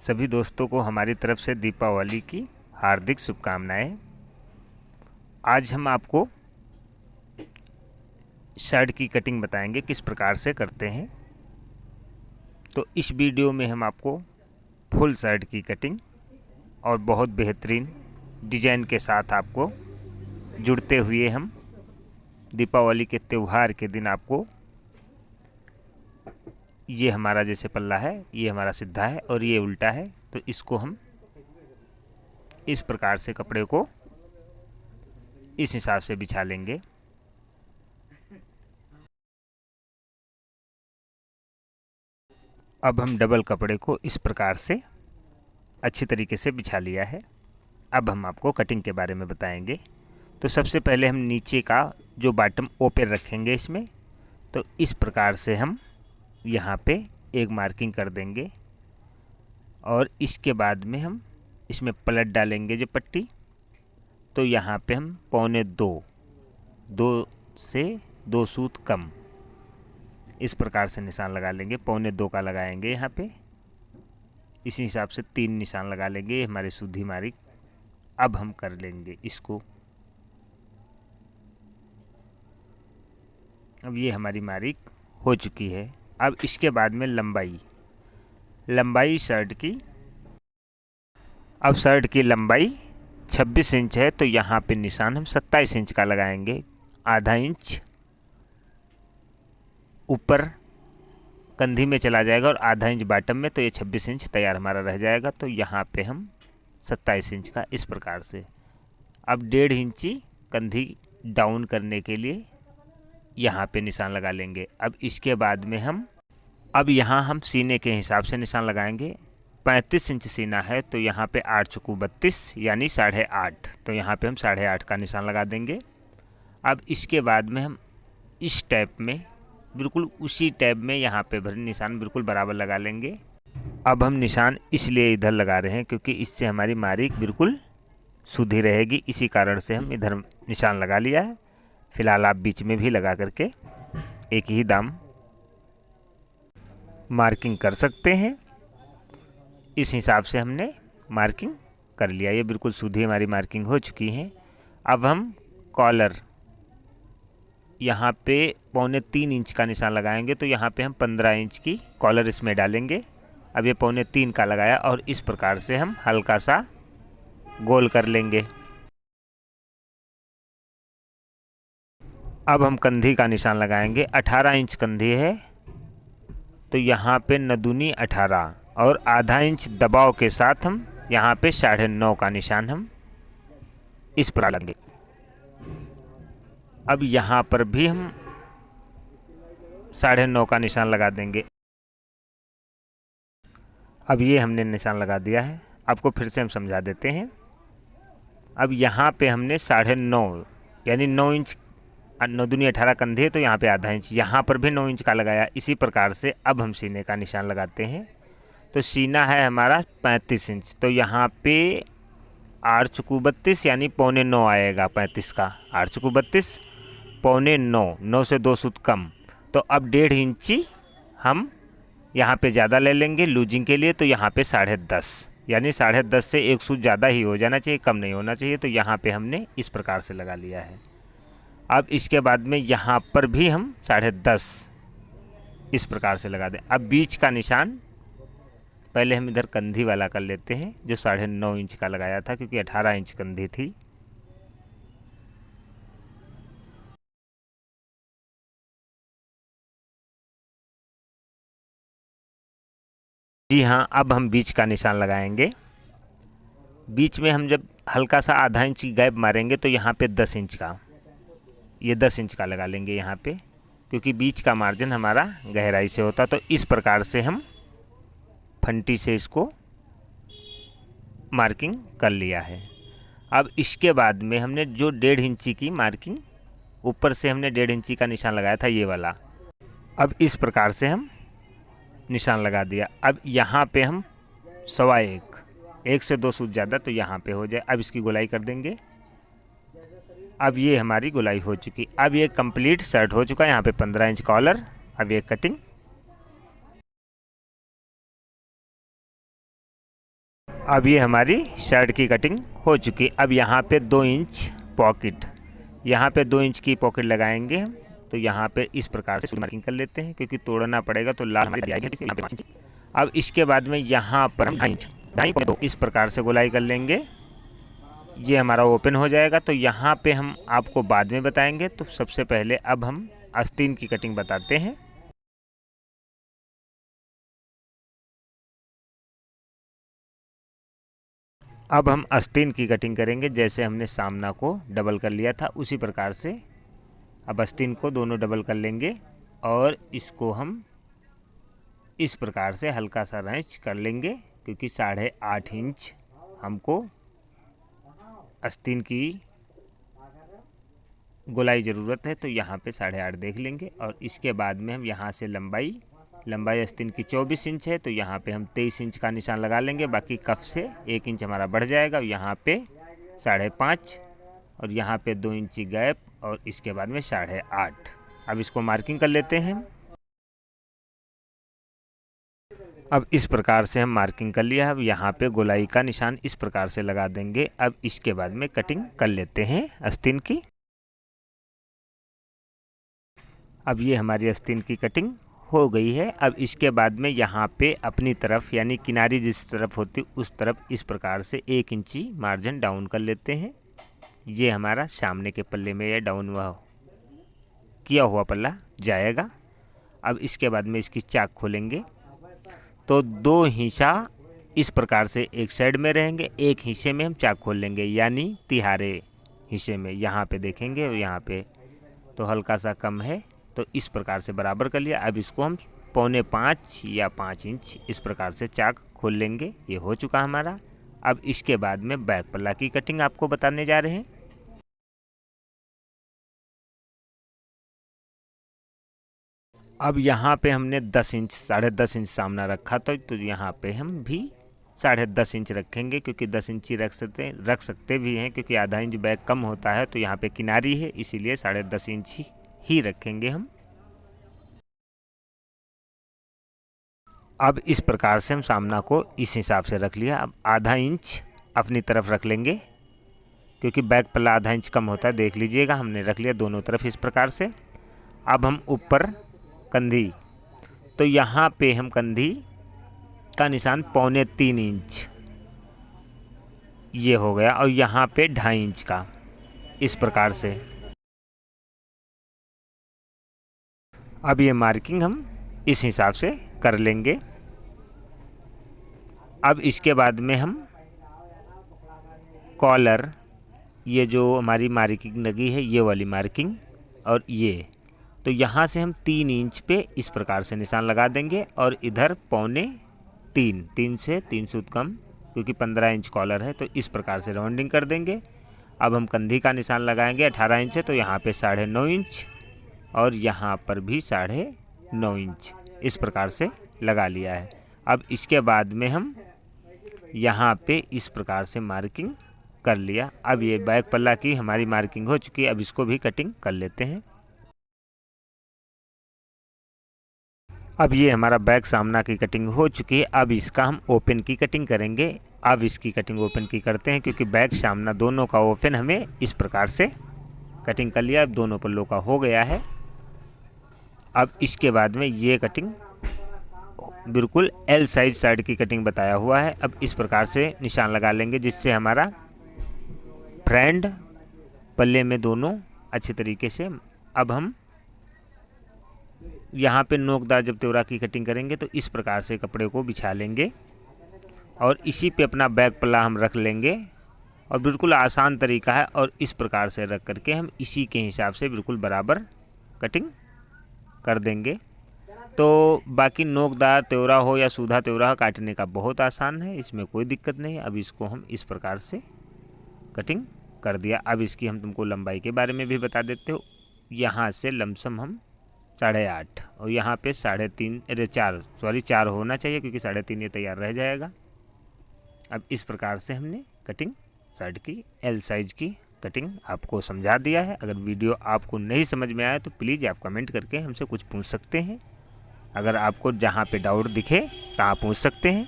सभी दोस्तों को हमारी तरफ से दीपावली की हार्दिक शुभकामनाएं। आज हम आपको शर्ट की कटिंग बताएंगे किस प्रकार से करते हैं। तो इस वीडियो में हम आपको फुल शर्ट की कटिंग और बहुत बेहतरीन डिजाइन के साथ आपको जुड़ते हुए हम दीपावली के त्यौहार के दिन आपको ये हमारा जैसे पल्ला है, ये हमारा सीधा है और ये उल्टा है, तो इसको हम इस प्रकार से कपड़े को इस हिसाब से बिछा लेंगे। अब हम डबल कपड़े को इस प्रकार से अच्छी तरीके से बिछा लिया है। अब हम आपको कटिंग के बारे में बताएंगे। तो सबसे पहले हम नीचे का जो बॉटम ओपन रखेंगे इसमें, तो इस प्रकार से हम यहाँ पे एक मार्किंग कर देंगे और इसके बाद में हम इसमें पलट डालेंगे जो पट्टी। तो यहाँ पे हम 2.25 से 2 सूत कम इस प्रकार से निशान लगा लेंगे। 2.25 का लगाएंगे यहाँ पे, इसी हिसाब से 3 निशान लगा लेंगे हमारी सूधी मार्क। अब हम कर लेंगे इसको। अब ये हमारी मार्क हो चुकी है। अब इसके बाद में लंबाई शर्ट की, अब शर्ट की लंबाई 26 इंच है, तो यहाँ पे निशान हम 27 इंच का लगाएंगे। आधा इंच ऊपर कंधी में चला जाएगा और आधा इंच बॉटम में, तो ये 26 इंच तैयार हमारा रह जाएगा। तो यहाँ पे हम 27 इंच का इस प्रकार से। अब 1.5 इंची कंधी डाउन करने के लिए यहाँ पे निशान लगा लेंगे। अब इसके बाद में अब यहाँ हम सीने के हिसाब से निशान लगाएंगे। 35 इंच सीना है, तो यहाँ पे 8 चौको 32 यानी 8.5, तो यहाँ पे हम 8.5 का निशान लगा देंगे। अब इसके बाद में हम इस टैप में, बिल्कुल उसी टैप में यहाँ पे निशान बिल्कुल बराबर लगा लेंगे। अब हम निशान इसलिए इधर लगा रहे हैं क्योंकि इससे हमारी मार्क बिल्कुल सीधी रहेगी, इसी कारण से हम इधर निशान लगा लिया है। फिलहाल आप बीच में भी लगा करके एक ही दाम मार्किंग कर सकते हैं। इस हिसाब से हमने मार्किंग कर लिया। ये बिल्कुल सीधी हमारी मार्किंग हो चुकी है। अब हम कॉलर यहाँ पे 3.25 इंच का निशान लगाएंगे, तो यहाँ पे हम 15 इंच की कॉलर इसमें डालेंगे। अब ये 3.25 का लगाया और इस प्रकार से हम हल्का सा गोल कर लेंगे। अब हम कंधी का निशान लगाएंगे। 18 इंच कंधी है, तो यहाँ पे 9 18 और आधा इंच दबाव के साथ हम यहाँ पे 9.5 का निशान हम इस पर लगाएंगे। अब यहाँ पर भी हम 9.5 का निशान लगा देंगे। अब ये हमने निशान लगा दिया है। आपको फिर से हम समझा देते हैं। अब यहाँ पे हमने 9.5 यानी 9 इंच, 9 दूनी 18 कंधे, तो यहाँ पे आधा इंच, यहाँ पर भी 9 इंच का लगाया। इसी प्रकार से अब हम सीने का निशान लगाते हैं। तो सीना है हमारा 35 इंच, तो यहाँ पे 8 चौको 32 यानी 9.25 आएगा। 35 का 8 चौको 32, 9.25, 9 से 2 सूत कम। तो अब 1.5 इंची हम यहाँ पे ज़्यादा ले लेंगे लूजिंग के लिए, तो यहाँ पे 10.5 यानी 10.5 से 1 सूत ज़्यादा ही हो जाना चाहिए, कम नहीं होना चाहिए। तो यहाँ पे हमने इस प्रकार से लगा लिया है। अब इसके बाद में यहाँ पर भी हम 10.5 इस प्रकार से लगा दें। अब बीच का निशान पहले हम इधर कंधी वाला कर लेते हैं, जो 9.5 इंच का लगाया था, क्योंकि 18 इंच कंधी थी। जी हाँ, अब हम बीच का निशान लगाएंगे। बीच में हम जब हल्का सा आधा इंच की गैप मारेंगे, तो यहाँ पे 10 इंच का, ये 10 इंच का लगा लेंगे यहाँ पे, क्योंकि बीच का मार्जिन हमारा गहराई से होता। तो इस प्रकार से हम फंटी से इसको मार्किंग कर लिया है। अब इसके बाद में हमने जो 1.5 इंची की मार्किंग ऊपर से हमने 1.5 इंची का निशान लगाया था, ये वाला, अब इस प्रकार से हम निशान लगा दिया। अब यहाँ पे हम 1.25, 1 से 2 सूत ज़्यादा, तो यहाँ पे हो जाए। अब इसकी गोलाई कर देंगे। अब ये हमारी गोलाई हो चुकी। अब ये कंप्लीट शर्ट हो चुका है। यहाँ पे 15 इंच कॉलर। अब ये कटिंग अब ये हमारी शर्ट की कटिंग हो चुकी। अब यहाँ पे 2 इंच पॉकेट, यहाँ पे 2 इंच की पॉकेट लगाएंगे हम। तो यहाँ पे इस प्रकार से मार्किंग कर लेते हैं, क्योंकि तोड़ना पड़ेगा तो लाल हमारी आएगी। अब इसके बाद में यहाँ पर हम 2.5 इस प्रकार से गोलाई कर लेंगे। ये हमारा ओपन हो जाएगा। तो यहाँ पे हम आपको बाद में बताएंगे। तो सबसे पहले अब हम आस्तीन की कटिंग बताते हैं। अब हम आस्तीन की कटिंग करेंगे। जैसे हमने सामना को डबल कर लिया था उसी प्रकार से अब आस्तीन को दोनों डबल कर लेंगे और इसको हम इस प्रकार से हल्का सा रेंच कर लेंगे, क्योंकि 8.5 इंच हमको आस्तीन की गोलाई ज़रूरत है। तो यहाँ पे 8.5 देख लेंगे। और इसके बाद में हम यहाँ से लंबाई आस्तीन की 24 इंच है, तो यहाँ पे हम 23 इंच का निशान लगा लेंगे। बाकी कफ से 1 इंच हमारा बढ़ जाएगा। यहाँ पे 5.5 और यहाँ पे 2 इंची गैप और इसके बाद में 8.5। अब इसको मार्किंग कर लेते हैं। अब इस प्रकार से हम मार्किंग कर लिया है। अब यहाँ पे गोलाई का निशान इस प्रकार से लगा देंगे। अब इसके बाद में कटिंग कर लेते हैं आस्तीन की। अब ये हमारी आस्तीन की कटिंग हो गई है। अब इसके बाद में यहाँ पे अपनी तरफ यानी किनारी जिस तरफ होती उस तरफ इस प्रकार से 1 इंची मार्जिन डाउन कर लेते हैं। ये हमारा सामने के पल्ले में ये डाउन हुआ किया हुआ पल्ला जाएगा। अब इसके बाद में इसकी चाक खोलेंगे तो 2 हिस्सा इस प्रकार से एक साइड में रहेंगे, एक हिस्से में हम चाक खोल लेंगे यानी तिहारे हिस्से में। यहाँ पे देखेंगे और यहाँ पे तो हल्का सा कम है, तो इस प्रकार से बराबर कर लिया। अब इसको हम 4.25 या 5 इंच इस प्रकार से चाक खोल लेंगे। ये हो चुका हमारा। अब इसके बाद में बैक पल्ला की कटिंग आपको बताने जा रहे हैं। अब यहाँ पे हमने 10 इंच 10.5 इंच सामना रखा था, तो यहाँ पे हम भी 10.5 इंच रखेंगे, क्योंकि 10 इंच ही रख सकते भी हैं, क्योंकि आधा इंच बैक कम होता है। तो यहाँ पे किनारी है इसीलिए 10.5 इंच ही रखेंगे हम। अब इस प्रकार से हम सामना को इस हिसाब से रख लिया। अब आधा इंच अपनी तरफ रख लेंगे, क्योंकि बैक पल्ला आधा इंच कम होता है। देख लीजिएगा हमने रख लिया दोनों तरफ इस प्रकार से। अब हम ऊपर कंधी, तो यहाँ पे हम कंधी का निशान 3.25 इंच ये हो गया। और यहाँ पे 2.5 इंच का इस प्रकार से। अब ये मार्किंग हम इस हिसाब से कर लेंगे। अब इसके बाद में हम कॉलर, ये जो हमारी मार्किंग लगी है ये वाली मार्किंग और ये, तो यहाँ से हम 3 इंच पे इस प्रकार से निशान लगा देंगे। और इधर 2.25, 3 से 3 सूत कम, क्योंकि 15 इंच कॉलर है, तो इस प्रकार से राउंडिंग कर देंगे। अब हम कंधी का निशान लगाएंगे 18 इंच है, तो यहाँ पे 9.5 इंच और यहाँ पर भी 9.5 इंच इस प्रकार से लगा लिया है। अब इसके बाद में हम यहाँ पे इस प्रकार से मार्किंग कर लिया। अब ये बैक पल्ला की हमारी मार्किंग हो चुकी है। अब इसको भी कटिंग कर लेते हैं। अब ये हमारा बैक सामना की कटिंग हो चुकी है। अब इसका हम ओपन की कटिंग करेंगे। अब इसकी कटिंग ओपन की करते हैं, क्योंकि बैक सामना दोनों का ओपन हमें इस प्रकार से कटिंग कर लिया। अब दोनों पल्लों का हो गया है। अब इसके बाद में ये कटिंग बिल्कुल एल साइज साइड की कटिंग बताया हुआ है। अब इस प्रकार से निशान लगा लेंगे, जिससे हमारा फ्रंट पल्ले में दोनों अच्छे तरीके से। अब हम यहाँ पे नोकदार जब त्योरा की कटिंग करेंगे तो इस प्रकार से कपड़े को बिछा लेंगे और इसी पे अपना बैक पल्ला हम रख लेंगे। और बिल्कुल आसान तरीका है। और इस प्रकार से रख करके हम इसी के हिसाब से बिल्कुल बराबर कटिंग कर देंगे। तो बाकी नोकदार त्योरा हो या सूधा त्योरा हो, काटने का बहुत आसान है, इसमें कोई दिक्कत नहीं है। अब इसको हम इस प्रकार से कटिंग कर दिया। अब इसकी हम तुमको लंबाई के बारे में भी बता देते हो। यहाँ से लमसम हम 8.5 और यहाँ पे 3.5 4 होना चाहिए, क्योंकि 3.5 ये तैयार रह जाएगा। अब इस प्रकार से हमने कटिंग शर्ट की एल साइज की कटिंग आपको समझा दिया है। अगर वीडियो आपको नहीं समझ में आया तो प्लीज़ आप कमेंट करके हमसे कुछ पूछ सकते हैं। अगर आपको जहाँ पे डाउट दिखे तो आप पूछ सकते हैं।